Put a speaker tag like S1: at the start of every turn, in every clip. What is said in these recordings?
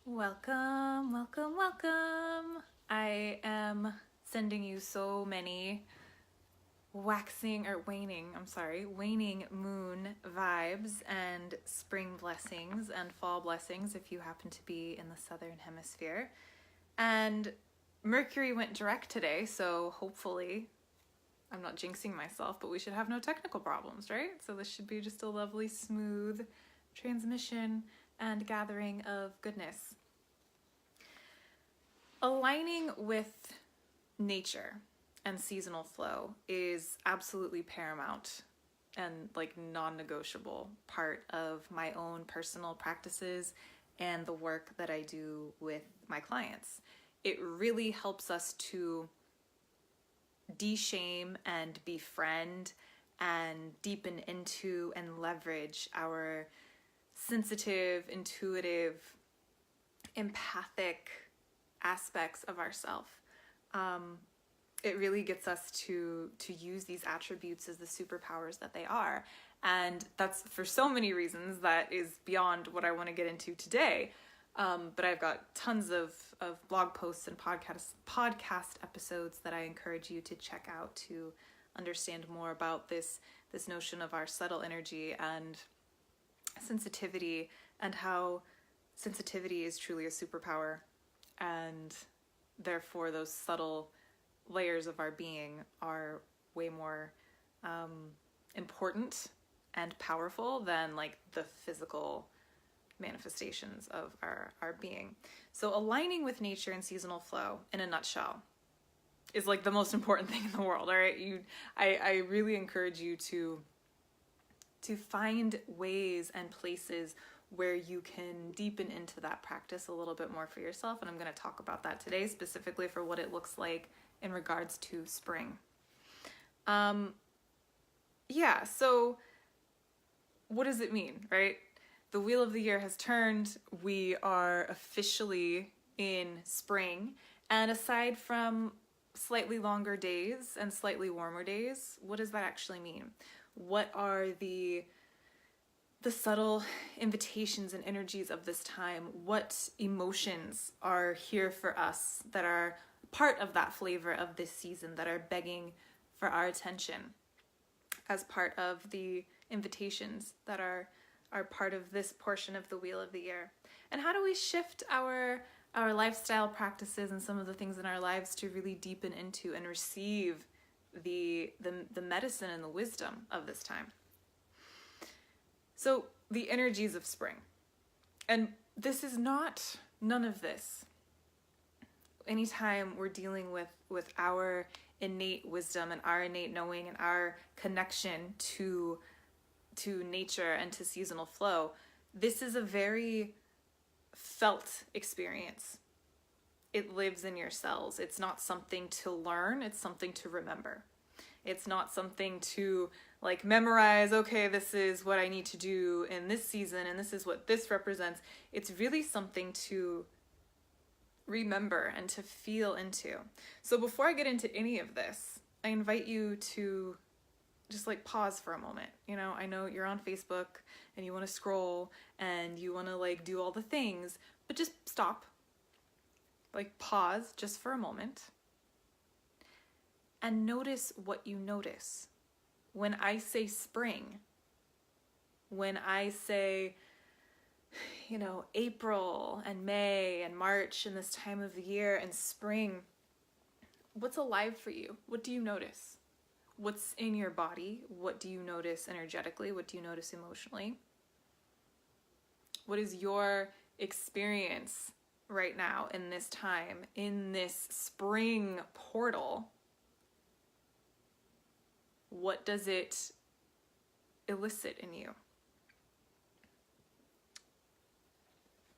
S1: Welcome, welcome, welcome. I am sending you so many waning moon vibes and spring blessings and fall blessings if you happen to be in the southern hemisphere. And Mercury went direct today, so hopefully, I'm not jinxing myself, but we should have no technical problems, right? So this should be just a lovely, smooth transmission and gathering of goodness. Aligning with nature and seasonal flow is absolutely paramount and non-negotiable part of my own personal practices and the work that I do with my clients. It really helps us to de-shame and befriend and deepen into and leverage our sensitive, intuitive, empathic aspects of ourself. It really gets us to use these attributes as the superpowers that they are. And that's for so many reasons that is beyond what I want to get into today. But I've got tons of blog posts and podcast episodes that I encourage you to check out to understand more about this notion of our subtle energy and sensitivity, and how sensitivity is truly a superpower, and therefore those subtle layers of our being are way more important and powerful than the physical manifestations of our being. So aligning with nature and seasonal flow in a nutshell is the most important thing in the world. All right, I really encourage you to find ways and places where you can deepen into that practice a little bit more for yourself. And I'm going to talk about that today, specifically for what it looks like in regards to spring. So what does it mean, right? The wheel of the year has turned. We are officially in spring. And aside from slightly longer days and slightly warmer days, what does that actually mean? What are the subtle invitations and energies of this time? What emotions are here for us that are part of that flavor of this season, that are begging for our attention as part of the invitations that are part of this portion of the wheel of the year? And how do we shift our lifestyle practices and some of the things in our lives to really deepen into and receive the medicine and the wisdom of this time? So the energies of spring. And this is none of this. Anytime we're dealing with our innate wisdom and our innate knowing and our connection to nature and to seasonal flow, this is a very felt experience. It lives in your cells. It's not something to learn, it's something to remember. It's not something to memorize, okay, this is what I need to do in this season and this is what this represents. It's really something to remember and to feel into. So before I get into any of this, I invite you to just pause for a moment. I know you're on Facebook and you want to scroll and you want to do all the things, but just stop. Pause just for a moment and notice what you notice. When I say spring, when I say, April and May and March and this time of the year and spring, what's alive for you? What do you notice? What's in your body? What do you notice energetically? What do you notice emotionally? What is your experience right now in this time, in this spring portal? What does it elicit in you?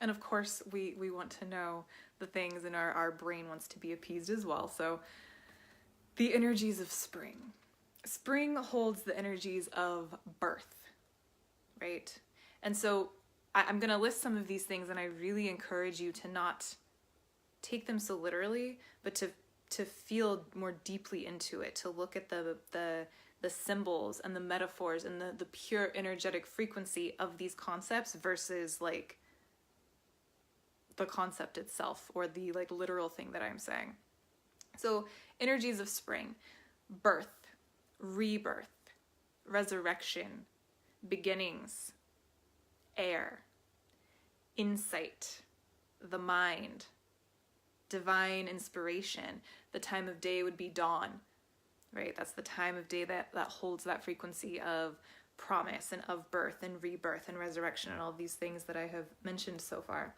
S1: And of course, we want to know the things, and our brain wants to be appeased as well. So the energies of spring. Spring holds the energies of birth, right? And so I'm going to list some of these things, and I really encourage you to not take them so literally, but to feel more deeply into it, to look at the symbols and the metaphors and the pure energetic frequency of these concepts versus the concept itself, or the like literal thing that I'm saying. So energies of spring: birth, rebirth, resurrection, beginnings, air, insight, the mind, divine inspiration. The time of day would be dawn, right? That's the time of day that holds that frequency of promise and of birth and rebirth and resurrection and all of these things that I have mentioned so far.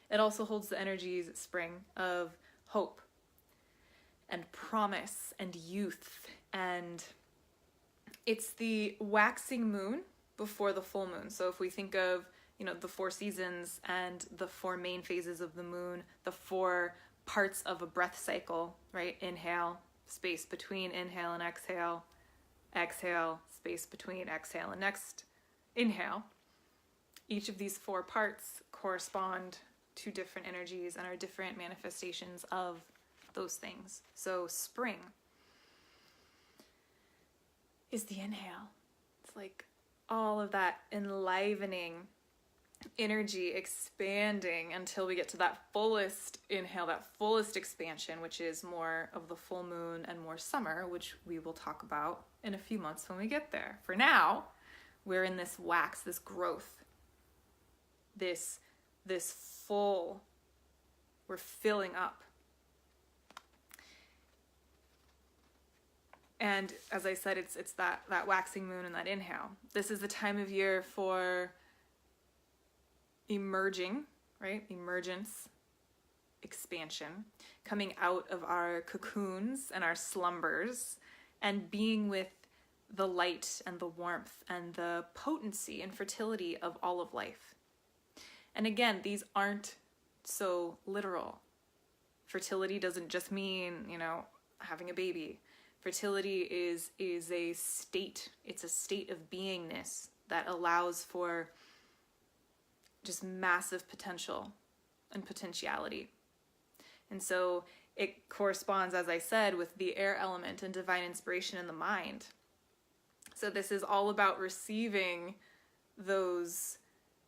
S1: It also holds the energies at spring of hope and promise and youth, and it's the waxing moon before the full moon. So if we think of, you know, the 4 seasons and the 4 main phases of the moon, the 4 parts of a breath cycle, right? Inhale, space between inhale and exhale, exhale, space between exhale and next inhale. Each of these 4 parts correspond to different energies and are different manifestations of those things. So spring is the inhale. It's like all of that enlivening energy expanding until we get to that fullest inhale, that fullest expansion, which is more of the full moon and more summer, which we will talk about in a few months when we get there. For now, we're in this wax, this growth, this full, we're filling up. And as I said, it's that waxing moon and that inhale. This is the time of year for emerging, right? Emergence, expansion, coming out of our cocoons and our slumbers and being with the light and the warmth and the potency and fertility of all of life. And again, these aren't so literal. Fertility doesn't just mean, you know, having a baby. Fertility is a state. It's a state of beingness that allows for just massive potential and potentiality. And so it corresponds, as I said, with the air element and divine inspiration in the mind. So this is all about receiving those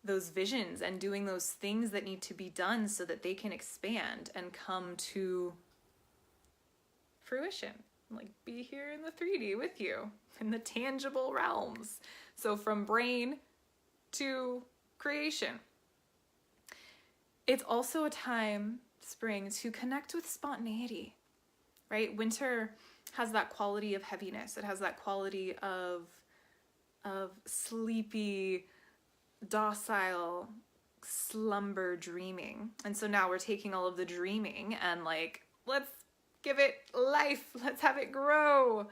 S1: visions and doing those things that need to be done so that they can expand and come to fruition. Like, be here in the 3D with you in the tangible realms. So from brain to creation. It's also a time, spring, to connect with spontaneity, right? Winter has that quality of heaviness. It has that quality of sleepy, docile, slumber dreaming. And so now we're taking all of the dreaming and like, let's give it life. Let's have it grow.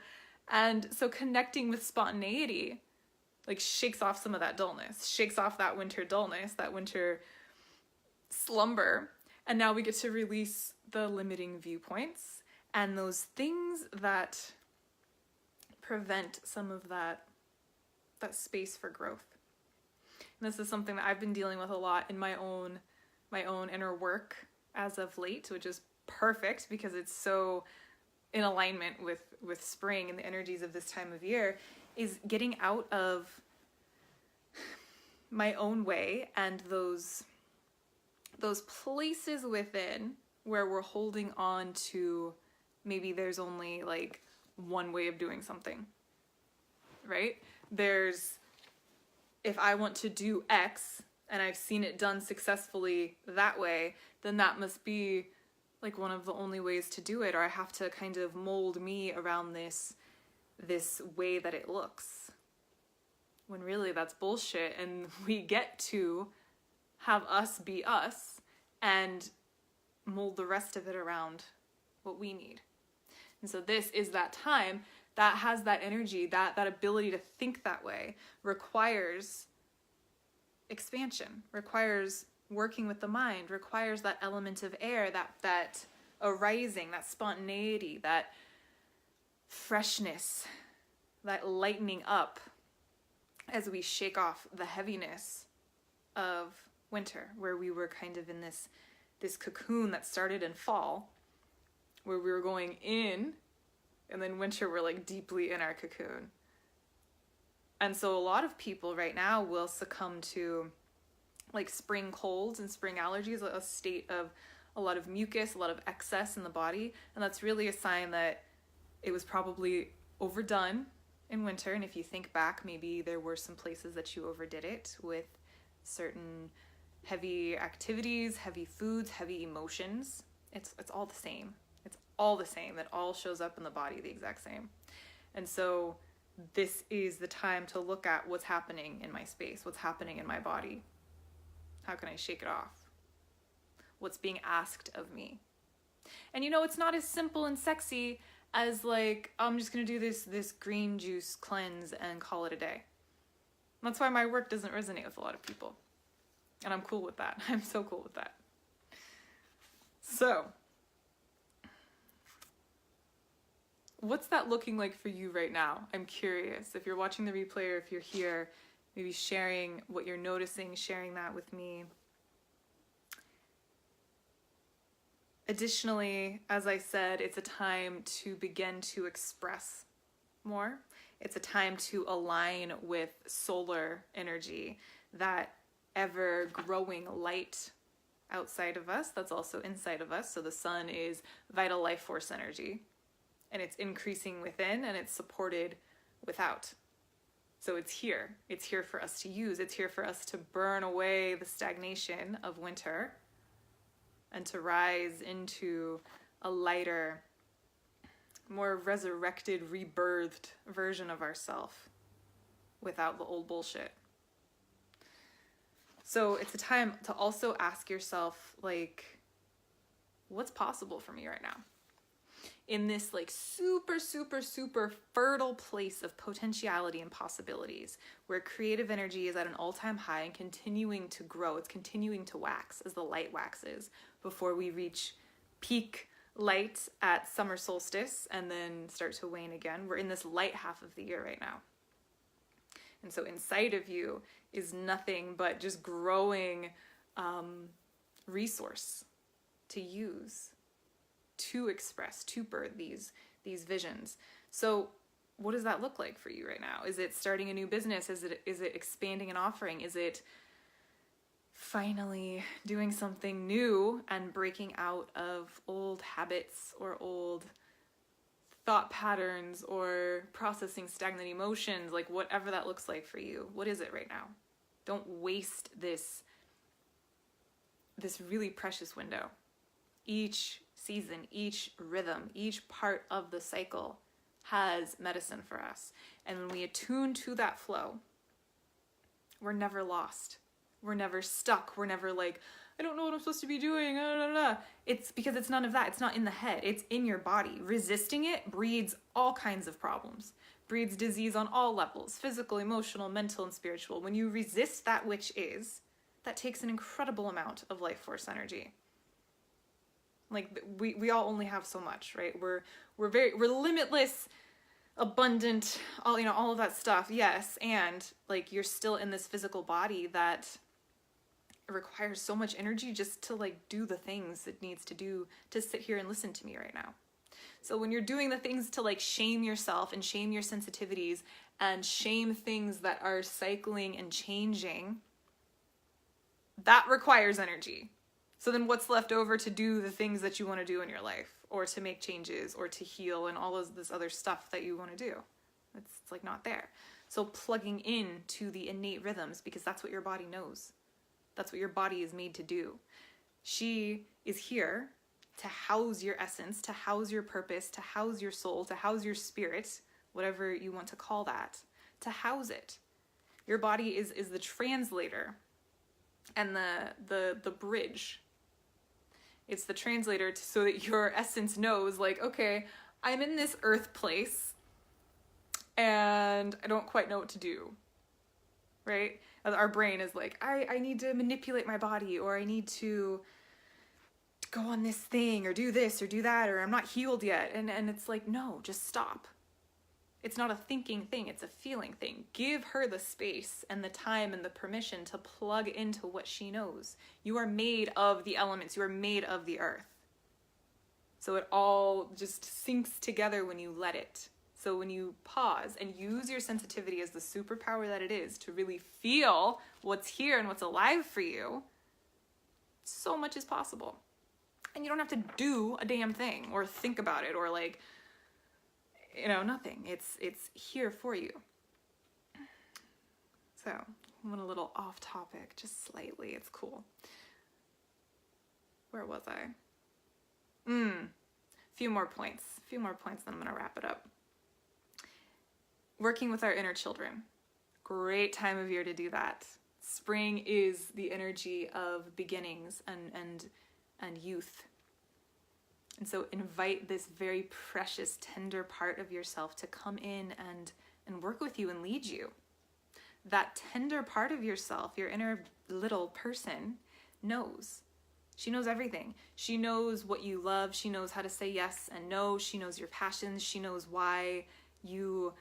S1: And so connecting with spontaneity like shakes off some of that dullness, shakes off that winter dullness, that winter slumber. And now we get to release the limiting viewpoints and those things that prevent some of that space for growth. And this is something that I've been dealing with a lot in my own inner work as of late, which is perfect because it's so in alignment with spring and the energies of this time of year, is getting out of my own way and those places within where we're holding on to maybe there's only like one way of doing something, right? If I want to do X and I've seen it done successfully that way, then that must be like one of the only ways to do it, or I have to kind of mold me around this way that it looks. When really that's bullshit, and we get to have us be us and mold the rest of it around what we need. And so this is that time that has that energy, that ability to think that way, requires expansion, requires working with the mind, requires that element of air, that arising, that spontaneity, that freshness, that lightening up as we shake off the heaviness of winter, where we were kind of in this cocoon that started in fall, where we were going in, and then winter we're like deeply in our cocoon. And so a lot of people right now will succumb to like spring colds and spring allergies, a state of a lot of mucus, a lot of excess in the body. And that's really a sign that it was probably overdone in winter. And if you think back, maybe there were some places that you overdid it with certain heavy activities, heavy foods, heavy emotions. It's all the same. It's all the same. That all shows up in the body the exact same. And so this is the time to look at what's happening in my space, what's happening in my body. How can I shake it off? What's being asked of me? And it's not as simple and sexy as like, I'm just going to do this green juice cleanse and call it a day. That's why my work doesn't resonate with a lot of people. And I'm cool with that. I'm so cool with that. So, what's that looking like for you right now? I'm curious. If you're watching the replay or if you're here, maybe sharing what you're noticing, sharing that with me. Additionally, as I said, it's a time to begin to express more. It's a time to align with solar energy, that ever-growing light outside of us that's also inside of us. So the sun is vital life force energy, and it's increasing within and it's supported without. So it's here. It's here for us to use. It's here for us to burn away the stagnation of winter and to rise into a lighter, more resurrected, rebirthed version of ourself without the old bullshit. So it's a time to also ask yourself, like, what's possible for me right now? In this like super, super, super fertile place of potentiality and possibilities, where creative energy is at an all-time high and continuing to grow. It's continuing to wax as the light waxes before we reach peak light at summer solstice and then start to wane again. We're in this light half of the year right now. And so inside of you is nothing but just growing resource to use, to express, to birth these visions. So what does that look like for you right now? Is it starting a new business? Is it expanding an offering? Is it finally doing something new and breaking out of old habits or old thought patterns or processing stagnant emotions? Like whatever that looks like for you, what is it right now? Don't waste this really precious window. Each season, each rhythm, each part of the cycle has medicine for us. And when we attune to that flow, we're never lost. We're never stuck. We're never like, I don't know what I'm supposed to be doing. It's because it's none of that. It's not in the head. It's in your body. Resisting it breeds all kinds of problems. Breeds disease on all levels, physical, emotional, mental, and spiritual. When you resist that which is, that takes an incredible amount of life force energy. Like we all only have so much, right? We're limitless, abundant, all of that stuff. Yes. And like, you're still in this physical body that requires so much energy just to like do the things it needs to do to sit here and listen to me right now. So when you're doing the things to like shame yourself and shame your sensitivities and shame things that are cycling and changing, that requires energy. So then what's left over to do the things that you want to do in your life, or to make changes, or to heal, and all of this other stuff that you want to do? It's like not there. So plugging in to the innate rhythms, because that's what your body knows. That's what your body is made to do. She is here to house your essence, to house your purpose, to house your soul, to house your spirit, whatever you want to call that, to house it. Your body is the translator and the bridge. It's the translator so that your essence knows, like, okay, I'm in this earth place and I don't quite know what to do, right? Our brain is like, I need to manipulate my body, or I need to go on this thing or do this or do that, or I'm not healed yet. And it's like, no, just stop. It's not a thinking thing, it's a feeling thing. Give her the space and the time and the permission to plug into what she knows. You are made of the elements, you are made of the earth. So it all just sinks together when you let it So when you pause and use your sensitivity as the superpower that it is to really feel what's here and what's alive for you, so much is possible. And you don't have to do a damn thing or think about it or like, you know, nothing. It's here for you. So I went a little off topic, just slightly. It's cool. Where was I? Few more points, then I'm gonna wrap it up. Working with our inner children. Great time of year to do that. Spring is the energy of beginnings and youth. And so invite this very precious, tender part of yourself to come in and work with you and lead you. That tender part of yourself, your inner little person, knows. She knows everything. She knows what you love. She knows how to say yes and no. She knows your passions. She knows why you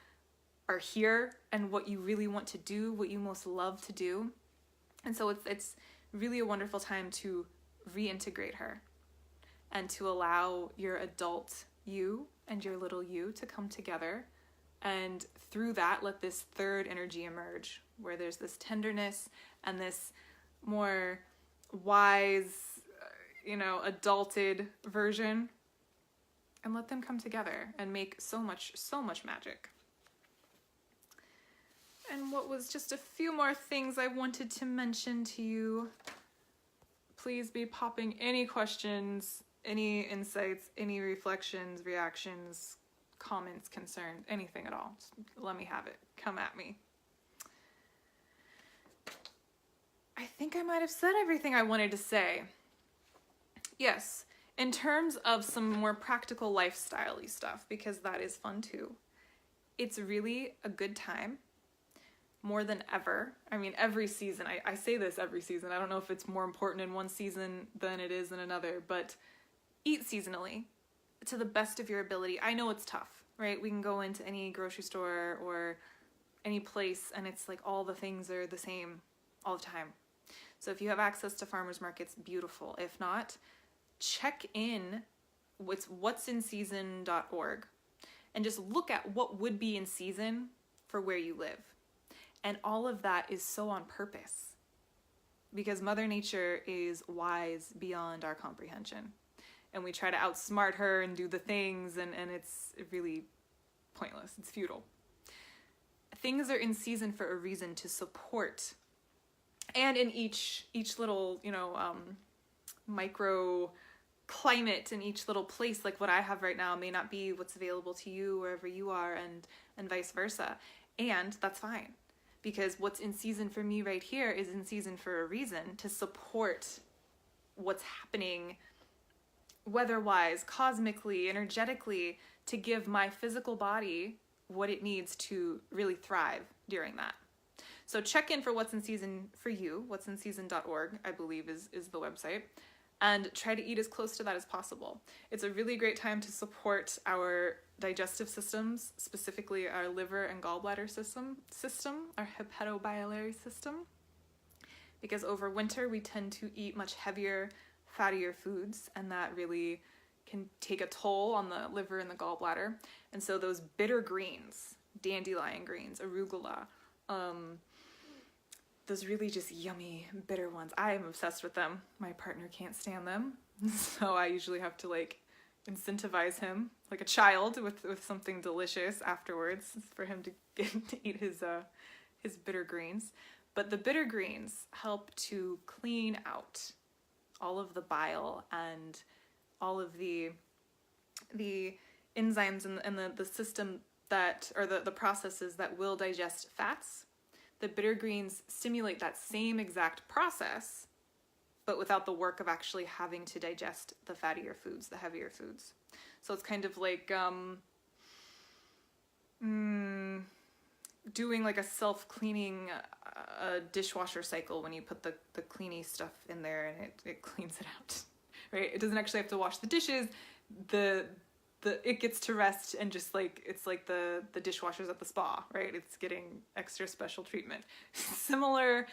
S1: are here and what you really want to do, what you most love to do. And so it's really a wonderful time to reintegrate her and to allow your adult you and your little you to come together. And through that, let this third energy emerge, where there's this tenderness and this more wise, adulted version. And let them come together and make so much magic. And what was just a few more things I wanted to mention to you. Please be popping any questions, any insights, any reflections, reactions, comments, concerns, anything at all. Just let me have it. Come at me. I think I might have said everything I wanted to say. Yes, in terms of some more practical lifestyle-y stuff, because that is fun too. It's really a good time, more than ever. I mean, every season, I say this every season. I don't know if it's more important in one season than it is in another, but eat seasonally to the best of your ability. I know it's tough, right? We can go into any grocery store or any place and it's like all the things are the same all the time. So if you have access to farmers markets, beautiful. If not, check in with what'sinseason.org and just look at what would be in season for where you live. And all of that is so on purpose because Mother Nature is wise beyond our comprehension. And we try to outsmart her and do the things and it's really pointless. It's futile. Things are in season for a reason to support. And in each little, micro climate in each little place, like what I have right now may not be what's available to you wherever you are and vice versa. And that's fine because what's in season for me right here is in season for a reason to support what's happening weather-wise, cosmically, energetically, to give my physical body what it needs to really thrive during that. So check in for what's in season for you, what'sinseason.org, I believe is the website, and try to eat as close to that as possible. It's a really great time to support our digestive systems, specifically our liver and gallbladder system, our hepatobiliary system, because over winter we tend to eat much heavier, fattier foods, and that really can take a toll on the liver and the gallbladder. And so those bitter greens, dandelion greens, arugula, those really just yummy bitter ones. I am obsessed with them. My partner can't stand them. So I usually have to incentivize him like a child with something delicious afterwards for him to get to eat his bitter greens. But the bitter greens help to clean out all of the bile and all of the enzymes and the system that, or the processes that will digest fats. The bitter greens stimulate that same exact process, but without the work of actually having to digest the fattier foods, the heavier foods. So it's kind of like doing like a self-cleaning dishwasher cycle when you put the cleany stuff in there and it cleans it out, right? It doesn't actually have to wash the dishes. It gets to rest and just it's like the dishwashers at the spa, right? It's getting extra special treatment. Similar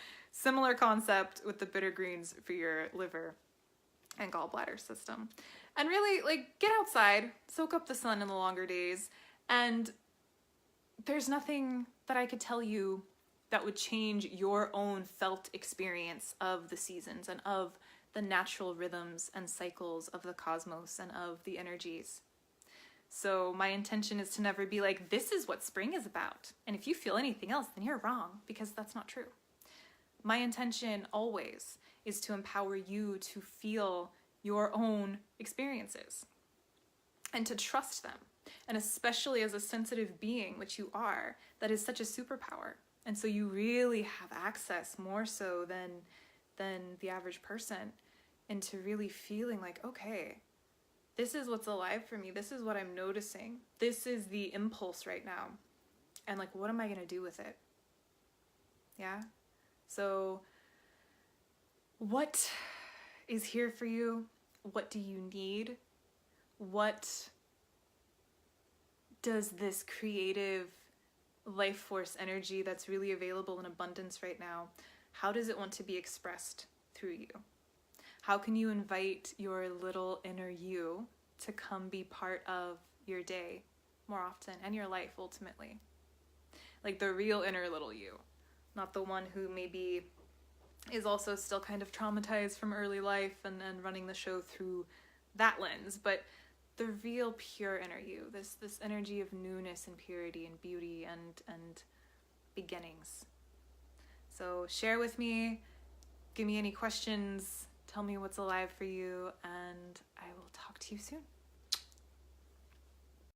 S1: concept with the bitter greens for your liver and gallbladder system. And really get outside, soak up the sun in the longer days, and there's nothing that I could tell you that would change your own felt experience of the seasons and of the natural rhythms and cycles of the cosmos and of the energies. So my intention is to never be like, this is what spring is about. And if you feel anything else, then you're wrong, because that's not true. My intention always is to empower you to feel your own experiences and to trust them. And especially as a sensitive being, which you are, that is such a superpower. And so you really have access more so than the average person into really feeling like, okay, this is what's alive for me. This is what I'm noticing. This is the impulse right now. And like, what am I going to do with it? Yeah? So what is here for you? What do you need? What does this creative life force energy that's really available in abundance right now, how does it want to be expressed through you? How can you invite your little inner you to come be part of your day more often and your life ultimately? Like the real inner little you, not the one who maybe is also still kind of traumatized from early life and running the show through that lens, but the real pure inner you, this energy of newness and purity and beauty and beginnings. So share with me, give me any questions, tell me what's alive for you, and I will talk to you soon.